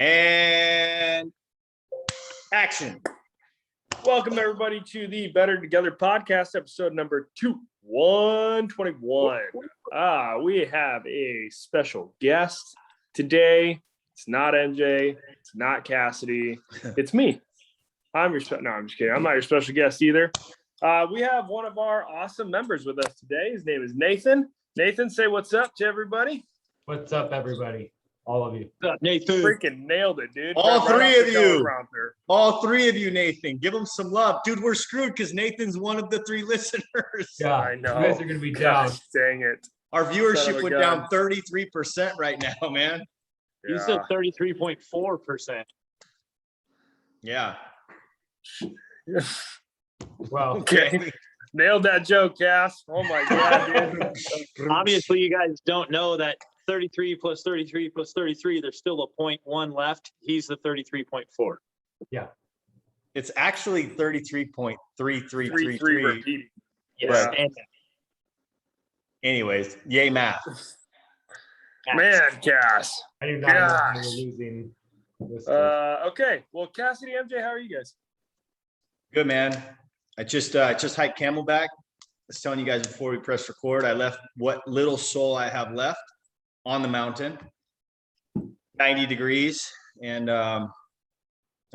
And action. Welcome everybody to the Better Together podcast, episode number 121. We have a special guest today. It's not MJ. It's not Cassidy. It's me. I'm just kidding. I'm not your special guest either. We have one of our awesome members with us today. His name is Nathan. Nathan, say what's up to everybody. What's up, everybody? All of you. What's up, Nathan? Freaking nailed it, dude. All three of you, Nathan. Give them some love. Dude, we're screwed because Nathan's one of the three listeners. Yeah, I know. You guys are going to be down. Dang it. Our viewership went down 33% right now, man. You said 33.4%. Yeah. Well, okay. Nailed that joke, Cass. Oh my God, dude. Obviously, you guys don't know that 33 plus 33 plus 33, there's still a 0.1 left. He's the 33.4. Yeah. It's actually 33.3333. Yes. But anyways, yay math. Man, Cass. I do not know we're losing this. Okay. Well, Cassidy, MJ, how are you guys? Good, man. I just hiked Camelback. I was telling you guys before we press record, I left what little soul I have left on the mountain, 90 degrees, and I'm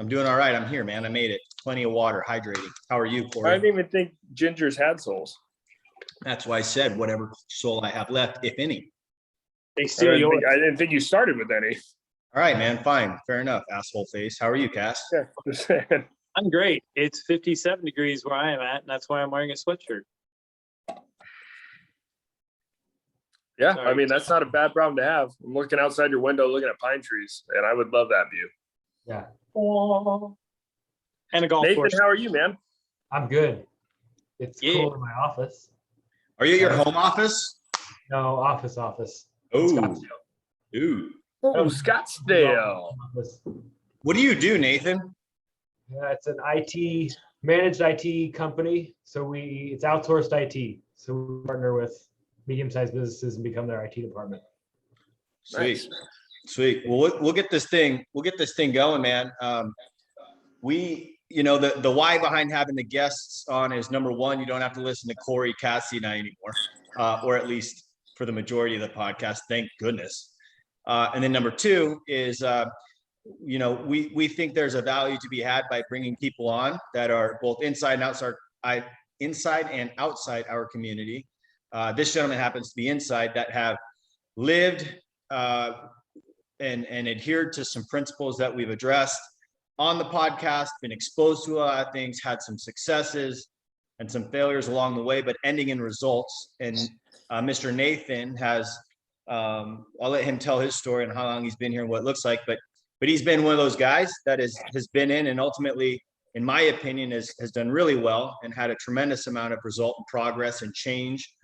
doing all right. I'm here, man. I made it. Plenty of water, hydrating. How are you, Corey? I didn't even think gingers had souls. That's why I said whatever soul I have left, if any. They steal yours. I didn't think you started with any. All right, man. Fine. Fair enough, asshole face. How are you, Cass? Yeah, just saying. I'm great. It's 57 degrees where I am at, and that's why I'm wearing a sweatshirt. Yeah, Sorry. I mean, that's not a bad problem to have. I'm looking outside your window, looking at pine trees, and I would love that view. Yeah. And a golf Nathan, course. how are you, man? I'm good. It's cool in my office. Are you at your home office? No, office. Oh. Ooh. Oh, Scottsdale. Office. What do you do, Nathan? Yeah, it's an managed IT company. So it's outsourced IT. So we partner with medium-sized businesses and become their IT department. Sweet. Sweet. Well, we'll get this thing going, man. The why behind having the guests on is, number one, you don't have to listen to Corey, Cassidy, and I anymore, or at least for the majority of the podcast. Thank goodness. And then number two is, we think there's a value to be had by bringing people on that are both inside and outside our community. This gentleman happens to be inside, that have lived and adhered to some principles that we've addressed on the podcast, been exposed to a lot of things, had some successes and some failures along the way, but ending in results. And Mr. Nathan has, I'll let him tell his story and how long he's been here and what it looks like, but he's been one of those guys that has been in and ultimately, in my opinion, has done really well and had a tremendous amount of result and progress and change.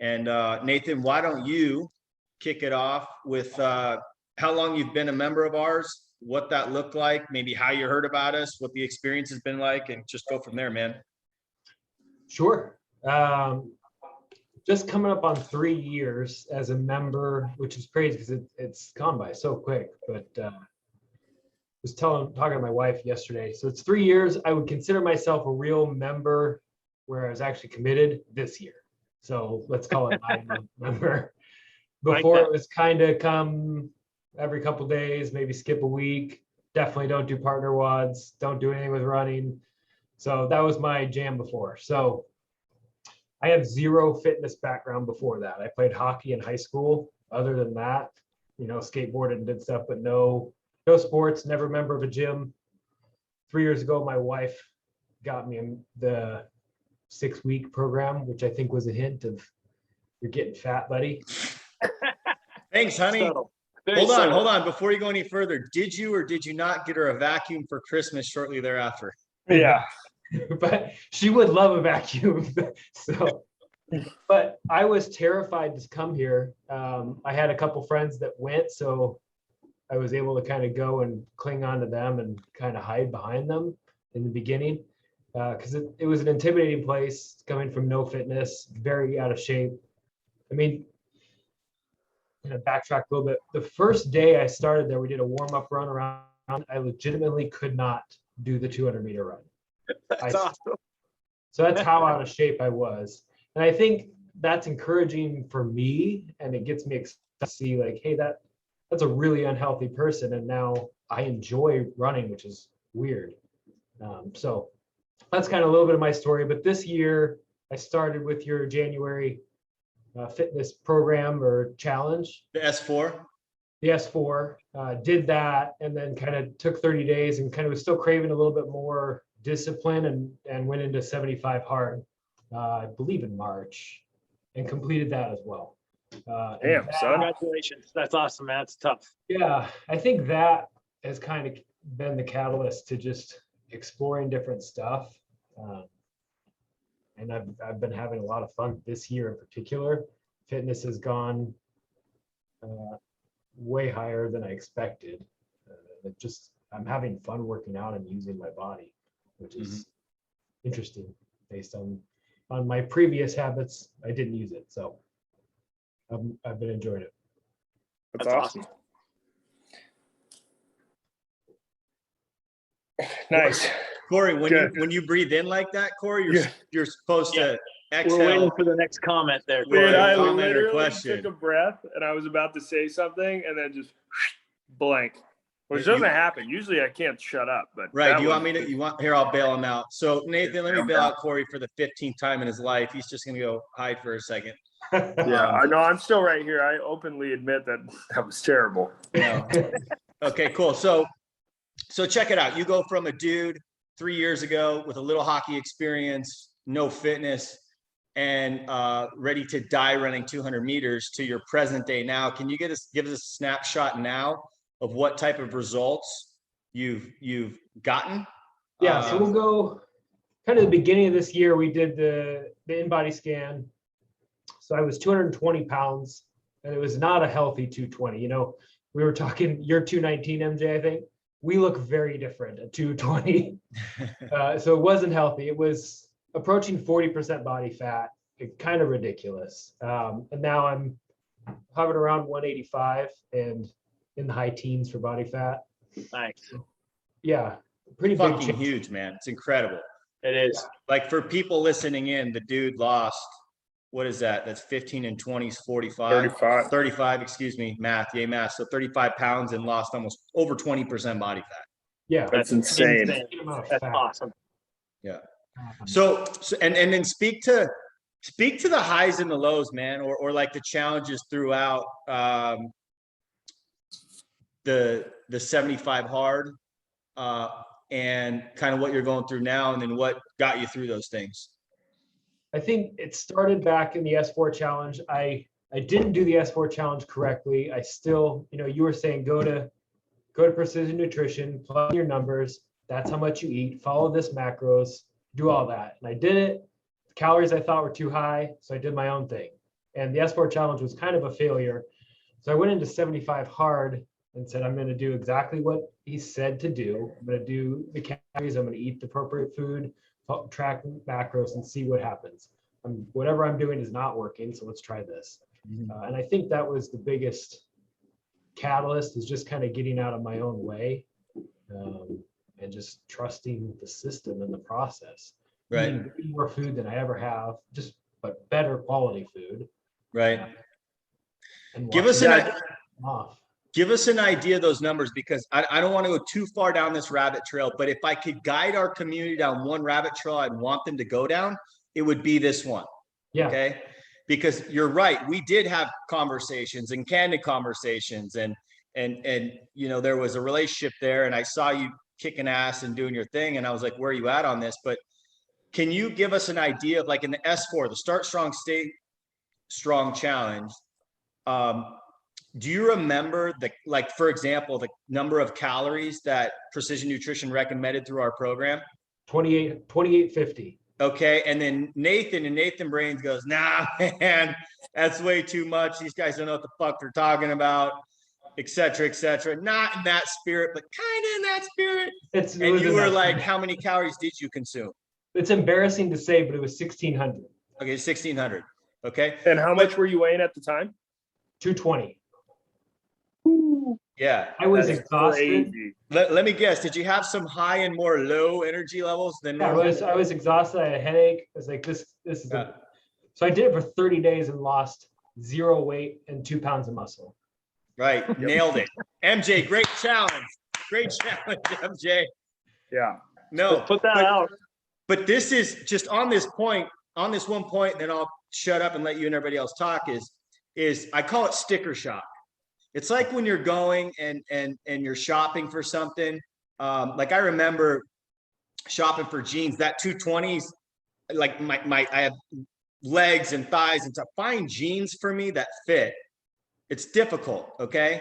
And Nathan, why don't you kick it off with how long you've been a member of ours, what that looked like, maybe how you heard about us, what the experience has been like, and just go from there, man. Sure. Just coming up on 3 years as a member, which is crazy because it's gone by so quick. But was talking to my wife yesterday. So it's 3 years. I would consider myself a real member where I was actually committed this year. So let's call it 9 month member. Before it was kind of come every couple of days, maybe skip a week. Definitely don't do partner wads. Don't do anything with running. So that was my jam before. So I have zero fitness background before that. I played hockey in high school. Other than that, skateboarded and did stuff, but no sports, never a member of a gym. 3 years ago, my wife got me the 6-week program, which I think was a hint of, you're getting fat, buddy. Thanks, honey. Hold on. Before you go any further, did you or did you not get her a vacuum for Christmas shortly thereafter? Yeah. But she would love a vacuum. But I was terrified to come here. I had a couple friends that went, so I was able to kind of go and cling on to them and kind of hide behind them in the beginning. Because it was an intimidating place, coming from no fitness, very out of shape. I mean, going to backtrack a little bit. The first day I started there, we did a warm-up run around. I legitimately could not do the 200-meter run. That's awesome. So that's how out of shape I was. And I think that's encouraging for me, and it gets me excited to see like, hey, that's a really unhealthy person, and now I enjoy running, which is weird. So that's kind of a little bit of my story. But this year, I started with your January fitness program or challenge. The S4. The S4, did that, and then kind of took 30 days and kind of was still craving a little bit more discipline, and went into 75 hard, I believe in March, and completed that as well. Damn, son. Congratulations. That's awesome, man. It's tough. Yeah, I think that has kind of been the catalyst to just exploring different stuff. And I've been having a lot of fun this year in particular. Fitness has gone way higher than I expected. I'm having fun working out and using my body, which is interesting based on my previous habits. I didn't use it, so I've been enjoying it. That's awesome. Nice. Corey, when you breathe in like that, Corey, you're supposed to exhale. We're waiting for the next comment there. Dude, I comment or literally question. took a breath and I was about to say something and then just blank, which doesn't happen. Usually I can't shut up, but right. Do you want me to, here, I'll bail him out. So Nathan, let me bail out Corey for the 15th time in his life. He's just going to go hide for a second. Yeah, I know. I'm still right here. I openly admit that was terrible. No. Okay, cool. So check it out. You go from a dude 3 years ago with a little hockey experience, no fitness, and ready to die running 200 meters to your present day now. Can you give us a snapshot now of what type of results you've gotten? Yeah, so we'll go kind of the beginning of this year. We did the in-body scan. So I was 220 pounds, and it was not a healthy 220. You know, we were talking, you're 219, MJ, I think. We look very different at 220. So it wasn't healthy. It was approaching 40% body fat. Kind of ridiculous. And now I'm hovering around 185 and in the high teens for body fat. Nice. Yeah, pretty fucking big change. huge, man. It's incredible. It is. Like for people listening in, the dude lost, what is that? That's 15 and 20s, 45. 35, excuse me, math, yay math. So 35 pounds and lost almost over 20% body fat. Yeah, That's insane. That's awesome. Yeah. So and then speak to the highs and the lows, man, or like the challenges throughout the 75 hard and kind of what you're going through now, and then what got you through those things. I think it started back in the S4 challenge. I didn't do the S4 challenge correctly. I still, you were saying go to Precision Nutrition, plug your numbers. That's how much you eat. Follow this macros. Do all that. And I did it. The calories I thought were too high, so I did my own thing. And the S4 challenge was kind of a failure. So I went into 75 hard and said, I'm going to do exactly what he said to do. I'm going to do the calories. I'm going to eat the appropriate food, track macros, and see what happens. Whatever I'm doing is not working, so let's try this. And I think that was the biggest catalyst, is just kind of getting out of my own way and just trusting the system and the process. Right. Eating more food than I ever have, but better quality food. Right. And Give us an idea of those numbers, because I don't want to go too far down this rabbit trail, but if I could guide our community down one rabbit trail I'd want them to go down, it would be this one. Yeah. Okay. Because you're right. We did have conversations and candid conversations and there was a relationship there, and I saw you kicking ass and doing your thing. And I was like, where are you at on this? But can you give us an idea of, like, in the S4, the Start Strong, Stay Strong challenge, do you remember for example, the number of calories that Precision Nutrition recommended through our program? 2850. Okay. And then Nathan Brains goes, nah, man, that's way too much. These guys don't know what the fuck they're talking about, et cetera, et cetera. Not in that spirit, but kind of in that spirit. And you were like, how many calories did you consume? It's embarrassing to say, but it was 1600. Okay. 1600. Okay. And how much were you weighing at the time? 220. Yeah. I was That's exhausted. crazy. Let me guess. Did you have some high and more low energy levels than Yeah, normal? I was exhausted. I had a headache. I was like, this is Yeah. so I did it for 30 days and lost 0 weight and 2 pounds of muscle. Right. Nailed it. MJ, great challenge. Great challenge, MJ. Yeah. No, Put that out. but this is just on this point, on this one point, and then I'll shut up and let you and everybody else talk is I call it sticker shock. It's like when you're going and you're shopping for something. Like I remember shopping for jeans, that 220s, like I have legs and thighs and to find jeans for me that fit. It's difficult. Okay.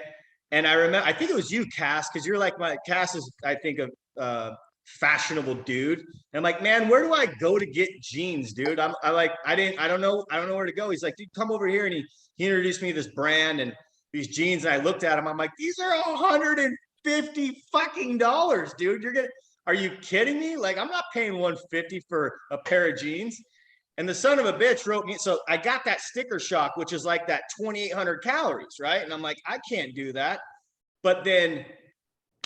And I remember, I think it was you, Cass, because you're like Cass is, I think, a fashionable dude. And I'm like, man, where do I go to get jeans, dude? I don't know where to go. He's like, dude, come over here. And he introduced me to this brand and these jeans. And I looked at them. I'm like, these are $150 fucking dollars, dude. Are you kidding me? Like, I'm not paying $150 for a pair of jeans. And the son of a bitch wrote me. So I got that sticker shock, which is like that 2,800 calories, right? And I'm like, I can't do that. But then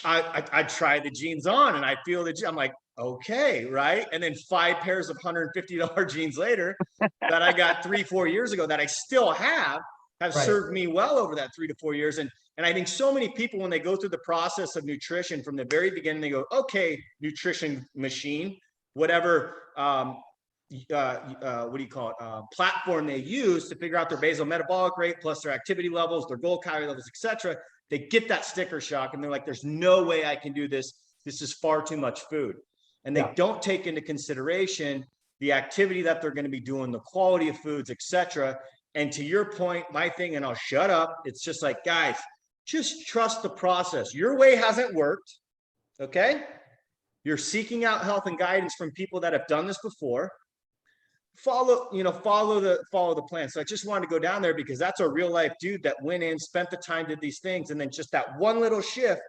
I tried the jeans on and I feel I'm like, okay, right? And then 5 pairs of $150 jeans later that I got 3-4 years ago that I still have Right. served me well over that 3 to 4 years. And I think so many people, when they go through the process of nutrition from the very beginning, they go, okay, nutrition machine, whatever, what do you call it? Platform they use to figure out their basal metabolic rate plus their activity levels, their goal calorie levels, etc. They get that sticker shock and they're like, there's no way I can do this. This is far too much food. And they don't take into consideration the activity that they're going to be doing, the quality of foods, etc. And to your point, my thing, and I'll shut up. It's just like, guys, just trust the process. Your way hasn't worked. Okay. You're seeking out help and guidance from people that have done this before. Follow the plan. So I just wanted to go down there because that's a real life dude that went in, spent the time, did these things. And then just that one little shift,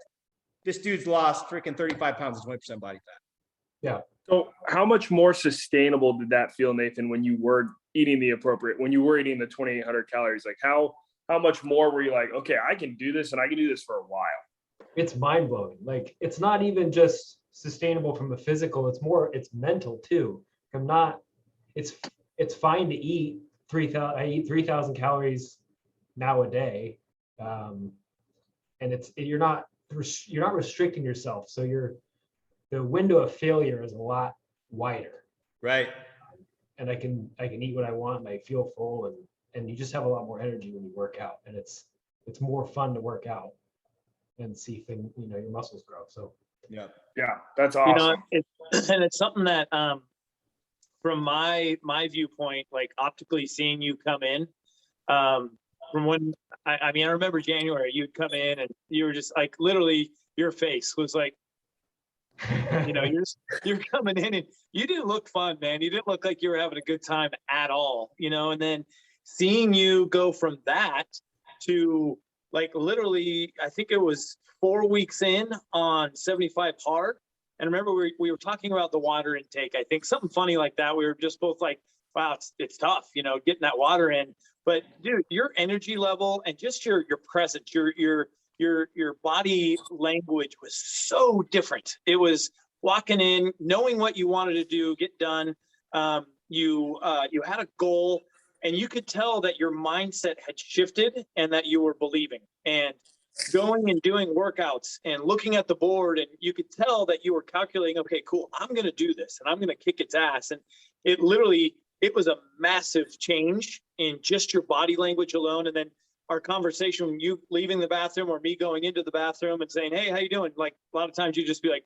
this dude's lost freaking 35 pounds and 20% body fat. Yeah. So how much more sustainable did that feel, Nathan, when you were eating the 2,800 calories? Like how much more were you like, okay, I can do this and I can do this for a while? It's mind blowing. Like it's not even just sustainable from the physical. It's mental too. It's fine to eat 3,000. I eat 3,000 calories now a day. And you're not restricting yourself. So the window of failure is a lot wider. Right. And I can eat what I want and I feel full and you just have a lot more energy when you work out. And it's more fun to work out and see your muscles grow. So yeah, that's awesome. It's something that from my viewpoint, like optically seeing you come in, from when I remember January, you'd come in and you were just like literally your face was like, you're coming in and you didn't look fun, man. You didn't look like you were having a good time at all, and then seeing you go from that to like literally, I think it was 4 weeks in on 75 hard. And remember we were talking about the water intake. I think something funny like that. We were just both like, wow, it's tough, getting that water in. But dude, your energy level and just your presence, your body language was so different. It was walking in, knowing what you wanted to do, get done. You had a goal, and you could tell that your mindset had shifted and that you were believing. And going and doing workouts and looking at the board, and you could tell that you were calculating, okay, cool, I'm going to do this and I'm going to kick its ass. And it was a massive change in just your body language alone. And then our conversation, you leaving the bathroom or me going into the bathroom and saying, hey, how you doing? Like a lot of times you just be like,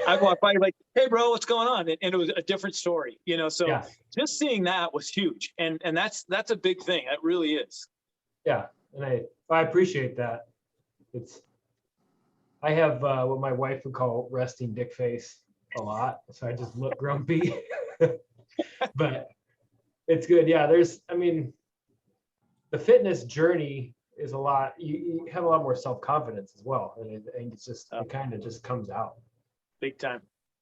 I walk by, you're like, hey bro, what's going on? And it was a different story, so yeah. Just seeing that was huge. And that's a big thing. It really is. Yeah. And I appreciate that. I have what my wife would call resting dick face a lot. So I just look grumpy, but it's good. Yeah. The fitness journey is a lot. You have a lot more self-confidence as well. And I think it kind of just comes out. Big time.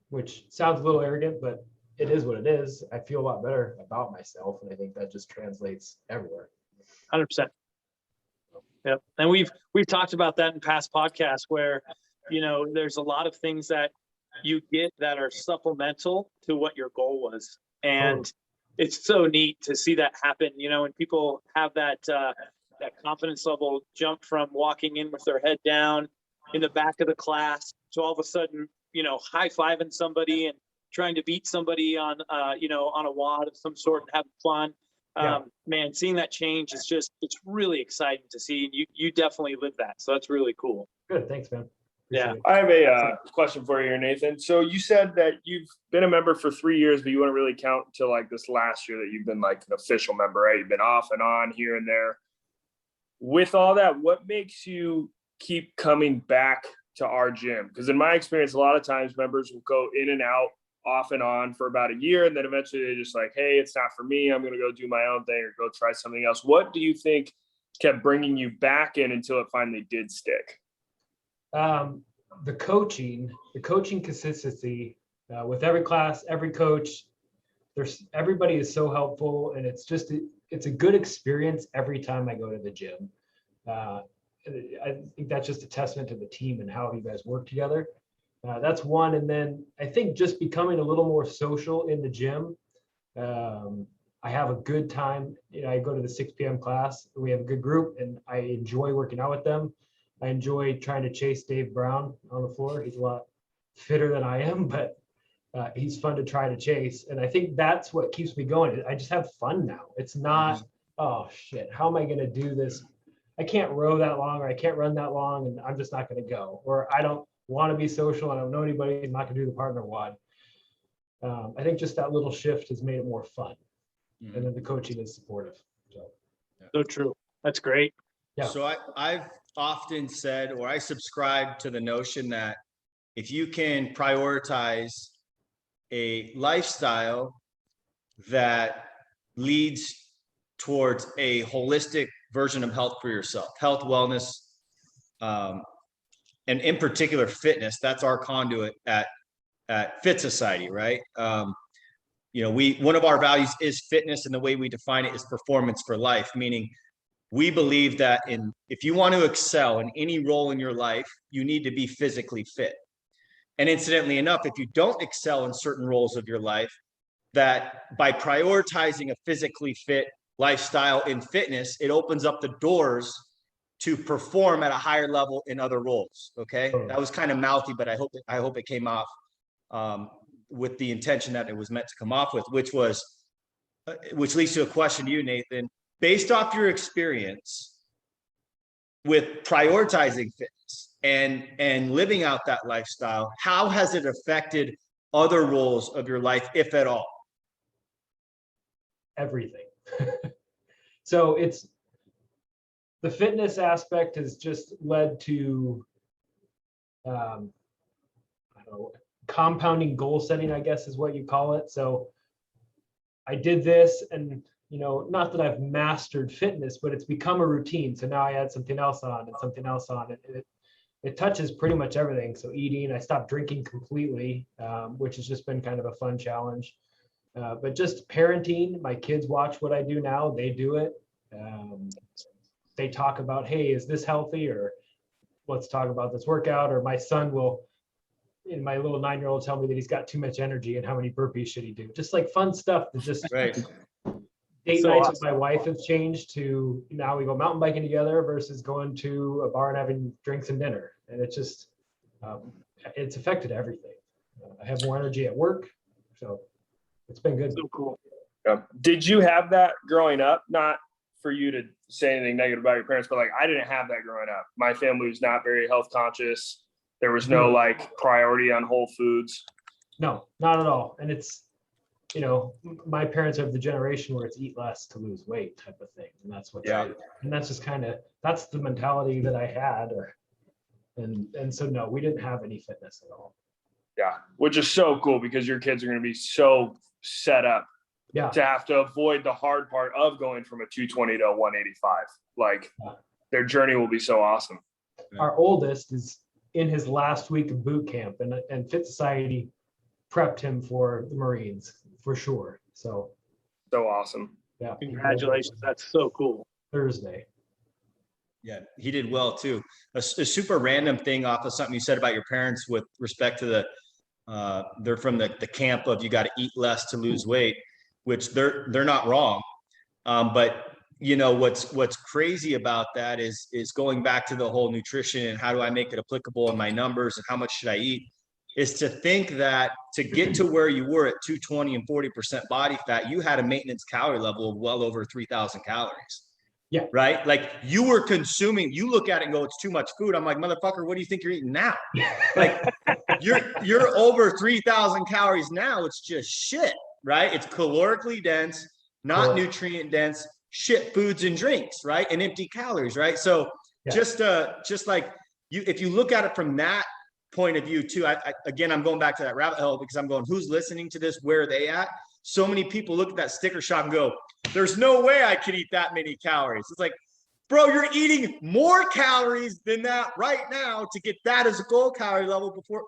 Which sounds a little arrogant, but it is what it is. I feel a lot better about myself. And I think that just translates everywhere. 100%. Yep. And we've talked about that in past podcasts where, you know, there's a lot of things that you get that are supplemental to what your goal was. And it's so neat to see that happen, you know, and people have that confidence level jump from walking in with their head down in the back of the class to all of a sudden, you know, high-fiving somebody and trying to beat somebody on, you know, on a wad of some sort and having fun. Man, seeing that change is just, it's really exciting to see. And you definitely live that. So that's really cool. Good. Thanks, man. Yeah. I have a question for you here, Nathan. So you said that you've been a member for 3 years, but you wouldn't really count until like this last year that you've been like an official member, right? You've been off and on here and there. With all that, what makes you keep coming back to our gym? Because in my experience, a lot of times members will go in and out, off and on for about a year, and then eventually they're just like, hey, it's not for me. I'm going to go do my own thing or go try something else. What do you think kept bringing you back in until it finally did stick? The coaching consistency with every class, every coach. Everybody is so helpful, and it's a good experience every time I go to the gym. I think that's just a testament to the team and how you guys work together. That's one. And then I think just becoming a little more social in the gym. I have a good time. You know, I go to the 6 p.m. class. We have a good group, and I enjoy working out with them. I enjoy trying to chase Dave Brown on the floor. He's a lot fitter than I am, but he's fun to try to chase. And I think that's what keeps me going. I just have fun now. It's not, oh shit, how am I going to do this? I can't row that long, or I can't run that long, and I'm just not going to go. Or I don't want to be social. I don't know anybody. I'm not going to do the partner WOD. I think just that little shift has made it more fun. And then the coaching is supportive. So true. That's great. Yeah. So I've often said, or I subscribe to the notion that if you can prioritize a lifestyle that leads towards a holistic version of health for yourself, health, wellness, and in particular fitness, that's our conduit at Fit Society, right? You know, one of our values is fitness, and the way we define it is performance for life, meaning we believe that if you want to excel in any role in your life, you need to be physically fit. And incidentally enough, if you don't excel in certain roles of your life, that by prioritizing a physically fit lifestyle in fitness, it opens up the doors to perform at a higher level in other roles. Okay, that was kind of mouthy, but I hope it came off with the intention that it was meant to come off with, which leads to a question to you, Nathan. Based off your experience with prioritizing fitness and living out that lifestyle, how has it affected other roles of your life, if at all? Everything. So it's the fitness aspect has just led to I don't know, compounding goal setting, I guess is what you call it. So I did this, and you know, not that I've mastered fitness, but it's become a routine. So now I add something else on and something else on. It touches pretty much everything. So eating, I stopped drinking completely, which has just been kind of a fun challenge. But just parenting, my kids watch what I do now. They do it. They talk about, hey, is this healthy? Or let's talk about this workout. Or my son will, and my little 9-year-old tell me that he's got too much energy and how many burpees should he do? Just like fun stuff that just Right. Date So nights awesome. with my wife have changed to now we go mountain biking together versus going to a bar and having drinks and dinner. And it's just, it's affected everything. I have more energy at work. So it's been good. So cool. Yeah. Did you have that growing up? Not for you to say anything negative about your parents, but like I didn't have that growing up. My family was not very health conscious. There was no like priority on whole foods. No, not at all. And it's, you know, my parents are the generation where it's eat less to lose weight type of thing. And that's what, Yeah. and that's just kind of, that's the mentality that I had. And so, no, we didn't have any fitness at all. Yeah. Which is so cool because your kids are going to be so set up Yeah. to have to avoid the hard part of going from a 220 to a 185. Like their journey will be so awesome. Our oldest is in his last week of boot camp, and Fit Society prepped him for the Marines for sure. So awesome. yeah. Congratulations. That's so cool. Thursday. Yeah, he did well too. A super random thing off of something you said about your parents with respect to they're from the camp of you got to eat less to lose weight, which they're not wrong. But you know what's crazy about that is going back to the whole nutrition and how do I make it applicable in my numbers and how much should I eat, is to think that to get to where you were at 220 and 40% body fat, you had a maintenance calorie level of well over 3,000 calories. Yeah. Right. Like you were consuming, you look at it and go, it's too much food. I'm like, motherfucker, what do you think you're eating now? Like you're over 3,000 calories now. It's just shit, right? It's calorically dense, not nutrient dense, shit foods and drinks, right? And empty calories, right? So just like you, if you look at it from that point of view too, again, I'm going back to that rabbit hole because I'm going, who's listening to this? Where are they at? So many people look at that sticker shock and go, there's no way I could eat that many calories. It's like, bro, you're eating more calories than that right now to get that as a goal calorie level before,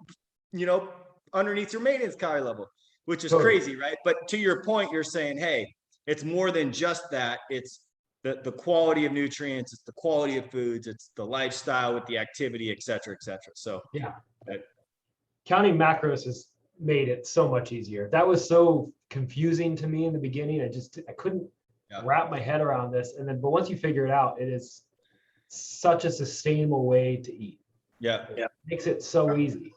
you know, underneath your maintenance calorie level, which is crazy, right? But to your point, you're saying, hey, it's more than just that. It's the quality of nutrients, it's the quality of foods, it's the lifestyle with the activity, et cetera, et cetera. So yeah, counting macros has made it so much easier. That was so confusing to me in the beginning. I couldn't wrap my head around this. And then, but once you figure it out, it is such a sustainable way to eat. Yeah. It makes it so easy.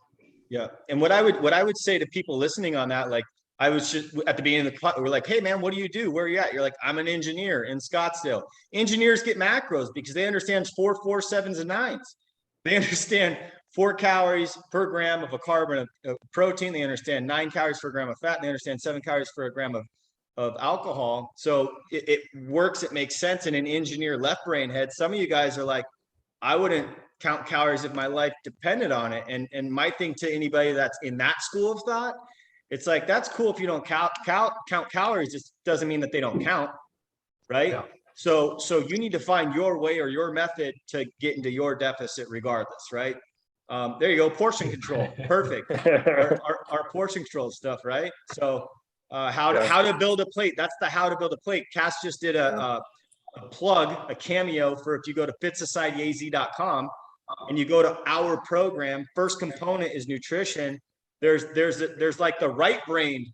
Yeah. And what I would say to people listening on that, like I was just at the beginning of the class, we're like, hey man, what do you do? Where are you at? You're like, I'm an engineer in Scottsdale. Engineers get macros because they understand 4, 4, 7s, and 9s. They understand 4 calories per gram of a carb of protein. They understand 9 calories per gram of fat. And they understand 7 calories per gram of alcohol. So it works. It makes sense. And an engineer left brain head, some of you guys are like, I wouldn't count calories if my life depended on it. And my thing to anybody that's in that school of thought, it's like, that's cool if you don't count calories. It doesn't mean that they don't count, right? Yeah. So you need to find your way or your method to get into your deficit regardless, right? There you go. Portion control. Perfect. our portion control stuff, right? So how to build a plate. That's the how to build a plate. Cass just did a plug, a cameo for if you go to fitsocietyaz.com and you go to our program, first component is nutrition. There's like the right brain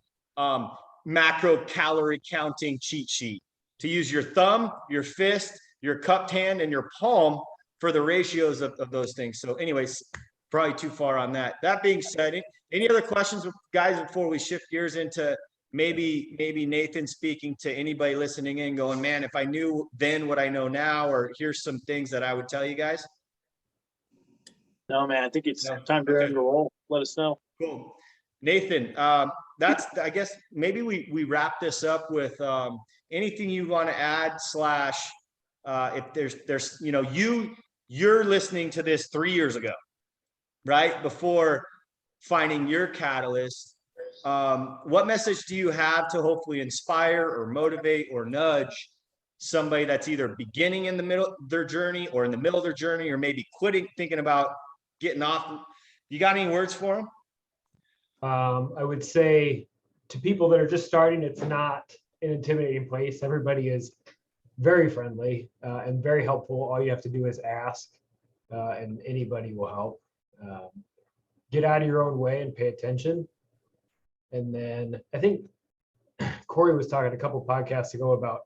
macro calorie counting cheat sheet to use your thumb, your fist, your cupped hand, and your palm for the ratios of those things. So anyways, probably too far on that. That being said, any other questions, guys, before we shift gears into maybe Nathan speaking to anybody listening in going, man, if I knew then what I know now, or here's some things that I would tell you guys? No, man, I think it's time to end the roll. Let us know. Cool. Nathan, that's, I guess, maybe we wrap this up with anything you want to add / if there's, you know, you're listening to this 3 years ago, right? Before finding your catalyst. What message do you have to hopefully inspire or motivate or nudge somebody that's either beginning in the middle of their journey or in the middle of their journey, or maybe quitting, thinking about getting off? You got any words for them? I would say to people that are just starting, it's not an intimidating place. Everybody is very friendly and very helpful. All you have to do is ask, and anybody will help. Get out of your own way and pay attention. And then I think Corey was talking a couple podcasts ago about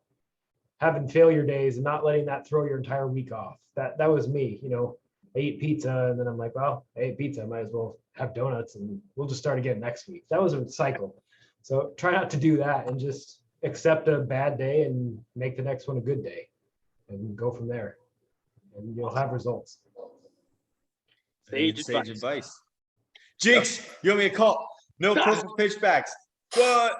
having failure days and not letting that throw your entire week off. That was me. You know, I eat pizza and then I'm like, well, I ate pizza, I might as well have donuts and we'll just start again next week. That was a cycle. So try not to do that and just accept a bad day and make the next one a good day and go from there. And you'll have results. Sage advice. Jinx, you want me to call? No personal pitchbacks. What?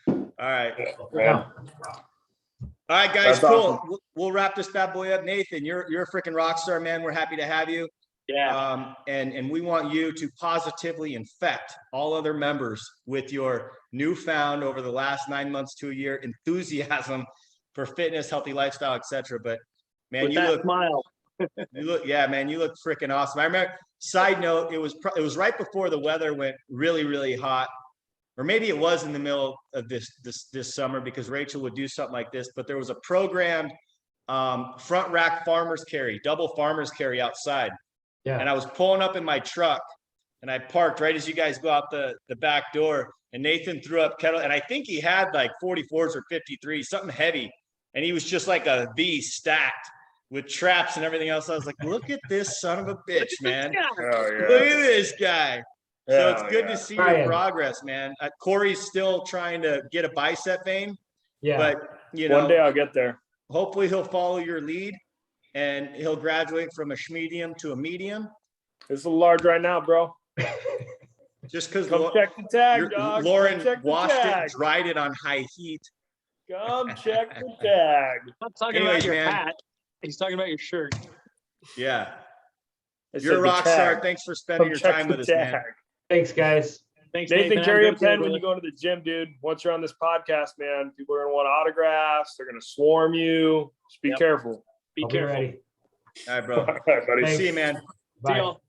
All right. Yeah. All right, guys, that's cool. Awesome. We'll wrap this bad boy up. Nathan, you're a freaking rock star, man. We're happy to have you. Yeah. And we want you to positively infect all other members with your newfound, over the last 9 months to a year, enthusiasm for fitness, healthy lifestyle, etc. But man, with that smile. You look freaking awesome. I remember, side note, it was right before the weather went really, really hot. Or maybe it was in the middle of this summer, because Rachel would do something like this, but there was a programmed front rack farmer's carry, double farmer's carry outside. Yeah. And I was pulling up in my truck and I parked right as you guys go out the back door, and Nathan threw up kettle. And I think he had like 44s or 53s, something heavy. And he was just like a V stacked with traps and everything else. I was like, look at this son of a bitch, man. Oh, Look at this guy. So it's good to see your Brian. progress, man. Corey's still trying to get a bicep vein, Yeah. but you know, One day I'll get there. hopefully he'll follow your lead and he'll graduate from a medium to a medium. It's a large right now, bro. Just because Come check the tag, dog. Lauren Come check the washed tag. it, dried it on high heat. Come check the tag. I'm not talking Anyways, about your man. hat. He's talking about your shirt. Yeah, I you're a said the rock tag. star. Thanks for spending Come your check time the with us, man. tag. Thanks, guys. Thanks, Nathan, Have carry a good day, pen when brother. you go to the gym, dude. Once you're on this podcast, man, people are gonna want autographs. They're gonna swarm you. Just be Yep. careful. Be I'll be careful. ready. All right, bro. All right, buddy. Thanks. See you, man. Bye. See y'all.